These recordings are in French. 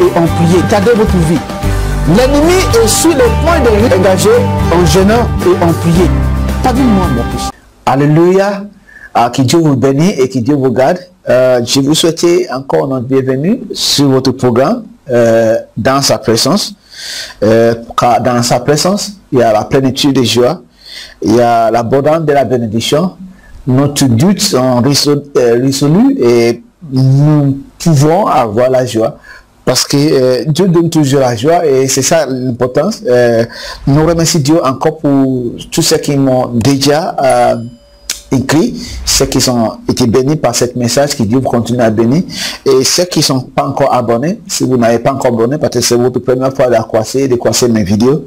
et en prier. Gardez votre vie. L'ennemi est sur le point de vous engager en jeûnant et en prier. Pardonne-moi mon péché. Alléluia. Que Dieu vous bénisse et que Dieu vous garde. Je vous souhaite encore notre bienvenue sur votre programme dans sa présence. Car dans sa présence, il y a la plénitude de joie, il y a l'abondance de la bénédiction. Notre doute sont résolus et nous pouvons avoir la joie. Parce que Dieu donne toujours la joie et c'est ça l'importance. Nous remercions Dieu encore pour tous ceux qui m'ont déjà écrit, ceux qui ont été bénis par ce message, que Dieu continue à bénir. Et ceux qui ne sont pas encore abonnés, si vous n'avez pas encore abonné, parce que c'est votre première fois de croiser mes vidéos,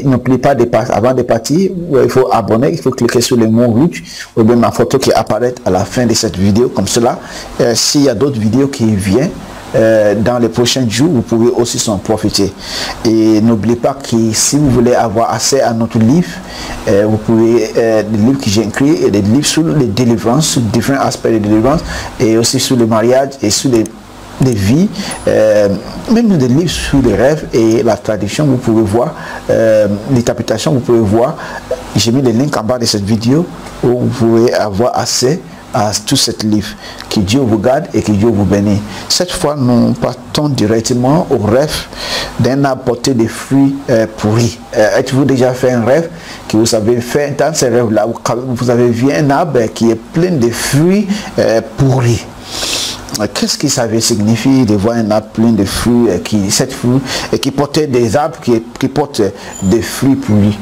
n'oubliez pas avant de partir, il faut abonner, il faut cliquer sur le mot rouge ou bien ma photo qui apparaît à la fin de cette vidéo, comme cela. S'il y a d'autres vidéos qui viennent, dans les prochains jours, vous pouvez aussi s'en profiter. Et n'oubliez pas que si vous voulez avoir accès à notre livre, vous pouvez, des livres que j'ai écrits, et des livres sur les délivrances, sur différents aspects de délivrance, et aussi sur le mariage et sur les vies, même des livres sur les rêves et la tradition, vous pouvez voir, l'interprétation, vous pouvez voir. J'ai mis le link en bas de cette vidéo où vous pouvez avoir accès à tout ce livre. Que Dieu vous garde et que Dieu vous bénisse. Cette fois, nous partons directement au rêve d'un arbre porté des fruits pourris. Êtes-vous déjà fait un rêve que vous avez fait dans ce rêve-là? Vous avez vu un arbre qui est plein de fruits pourris. Qu'est-ce que ça veut signifier de voir un arbre plein de fruits qui portait des arbres qui portent des fruits pourris?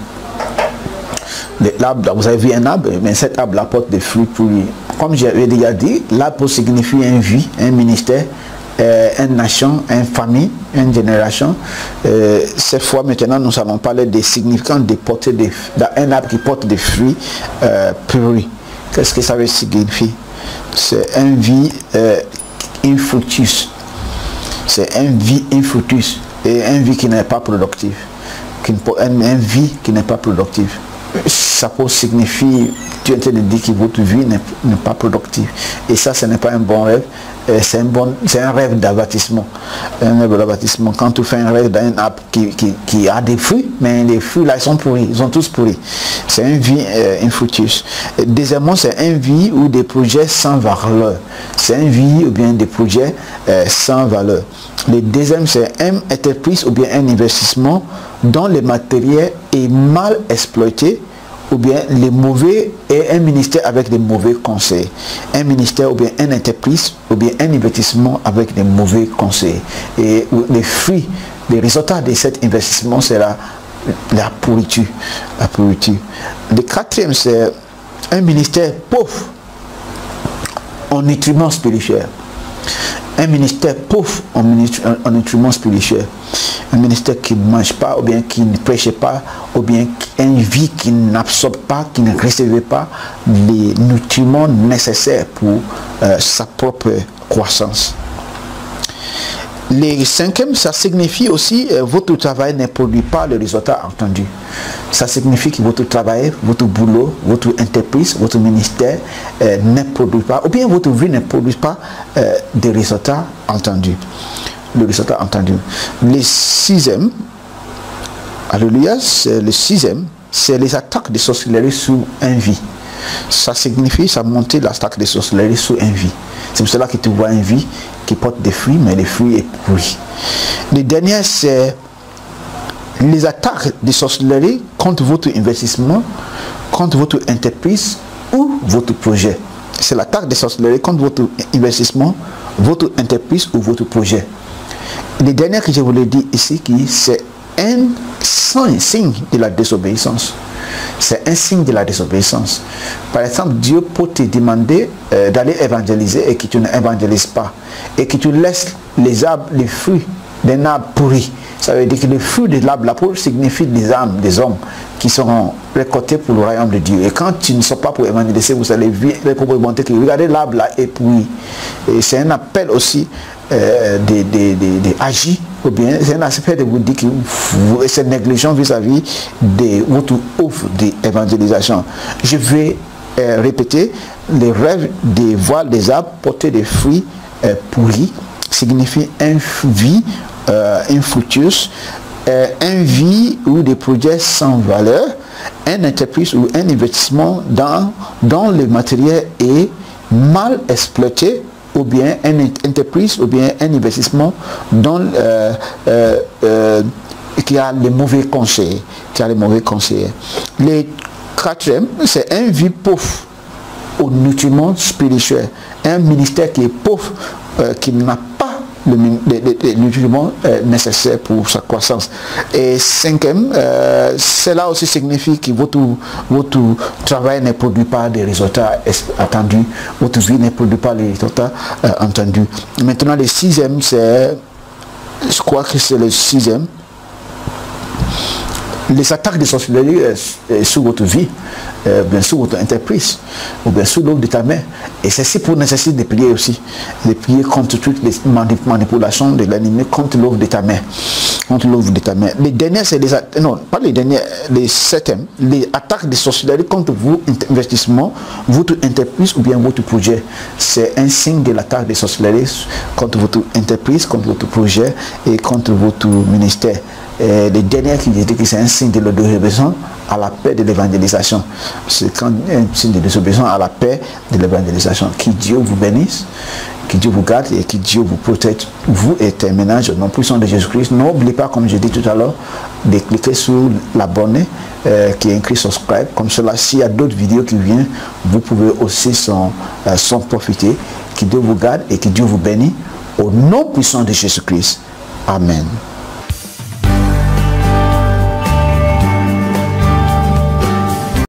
L'arbre, vous avez vu un arbre, mais cet arbre apporte des fruits pourris. Comme j'avais déjà dit, l'arbre signifie une vie, un ministère, une nation, une famille, une génération. Cette fois, maintenant, nous allons parler des significants de porter d'un arbre qui porte des fruits pourris. Qu'est-ce que ça veut signifier? C'est une vie infructueuse. C'est une vie infructueuse et une vie qui n'est pas productive. Une vie qui n'est pas productive. Ça peut signifier, tu es en train de dire que votre vie n'est pas productive. Et ça, ce n'est pas un bon rêve. C'est un rêve d'avertissement. Un rêve d'avertissement. Quand tu fais un rêve d'un arbre qui a des fruits, mais les fruits là, ils sont pourris. Ils sont tous pourris. C'est une vie infructueuse. Deuxièmement, c'est une vie ou des projets sans valeur. C'est une vie ou bien des projets sans valeur. Le deuxième, c'est une entreprise ou bien un investissement dont le matériel est mal exploité, ou bien les mauvais, et un ministère avec des mauvais conseils. Un ministère ou bien une entreprise ou bien un investissement avec des mauvais conseils. Et les fruits, les résultats de cet investissement, c'est la pourriture. La pourriture. Le quatrième, c'est un ministère pauvre en nutriments spirituels. Un ministère pauvre en nutriments spirituels. Un ministère qui ne mange pas, ou bien qui ne prêche pas, ou bien une vie qui n'absorbe pas, qui ne recevait pas les nutriments nécessaires pour sa propre croissance. Le cinquième, ça signifie aussi votre travail ne produit pas le résultat attendu. Ça signifie que votre travail, votre boulot, votre entreprise, votre ministère ne produit pas, ou bien votre vie ne produit pas des résultats attendus. Le résultat entendu. Le sixième, alléluia, le sixième, c'est les attaques de sorcellerie sous une vie. Ça signifie, ça monte l'attaque de sorcellerie sous une vie. C'est pour cela que tu vois une vie qui porte des fruits, mais les fruits sont pourris. Le dernier, c'est les attaques de sorcellerie contre votre investissement, contre votre entreprise ou votre projet. C'est l'attaque de sorcellerie contre votre investissement, votre entreprise ou votre projet. Le dernier que je voulais dire ici, c'est un signe de la désobéissance. C'est un signe de la désobéissance. Par exemple, Dieu peut te demander d'aller évangéliser et que tu n'évangélises pas. Et que tu laisses les arbres, les fruits d'un arbre pourri. Ça veut dire que les fruits de l'arbre là pour signifie des âmes, des hommes qui seront récoltés pour le royaume de Dieu. Et quand tu ne sors pas pour évangéliser, vous allez montrer que regardez l'arbre là et puis c'est un appel aussi d'agir, ou bien c'est un aspect de vous dire que c'est négligent vis-à-vis de votre offre d'évangélisation. Je vais répéter, les rêves de voir des arbres porter des fruits pourris, signifie une vie infructueuse, une vie ou des projets sans valeur, une entreprise ou un investissement dont le matériel est mal exploité, ou bien une entreprise ou bien un investissement dont qui a les mauvais conseils, Le quatrième, c'est une vie pauvre au nutriment spirituel, un ministère qui est pauvre, qui n'a pas les nutriments nécessaires pour sa croissance. Et cinquième, cela aussi signifie que votre travail ne produit pas des résultats attendus, votre vie ne produit pas les résultats entendus. Maintenant, le sixième, c'est, je crois que c'est le sixième, les attaques de sorcellerie sur votre vie, bien sûr votre entreprise, ou bien sûr l'œuvre de ta main. Et ceci pour nécessiter de prier aussi, de prier contre toutes les manipulations de l'ennemi, contre l'œuvre de ta main. Contre l'œuvre de ta main. Les derniers, c'est les attaques, non, pas les derniers, les septièmes, les attaques de sorcellerie contre vos investissements, votre entreprise ou bien votre projet. C'est un signe de l'attaque de sorcellerie contre votre entreprise, contre votre projet et contre votre ministère. Les derniers qui disent que c'est un signe de la désobéissance à la paix de l'évangélisation. C'est quand un signe de désobéissance à la paix de l'évangélisation. Que Dieu vous bénisse, que Dieu vous garde et que Dieu vous protège, vous et tes ménages, au nom puissant de Jésus-Christ. N'oubliez pas, comme je dis tout à l'heure, de cliquer sur l'abonné qui est écrit subscribe. Comme cela, s'il y a d'autres vidéos qui viennent, vous pouvez aussi s'en profiter. Que Dieu vous garde et que Dieu vous bénisse, au nom puissant de Jésus-Christ. Amen.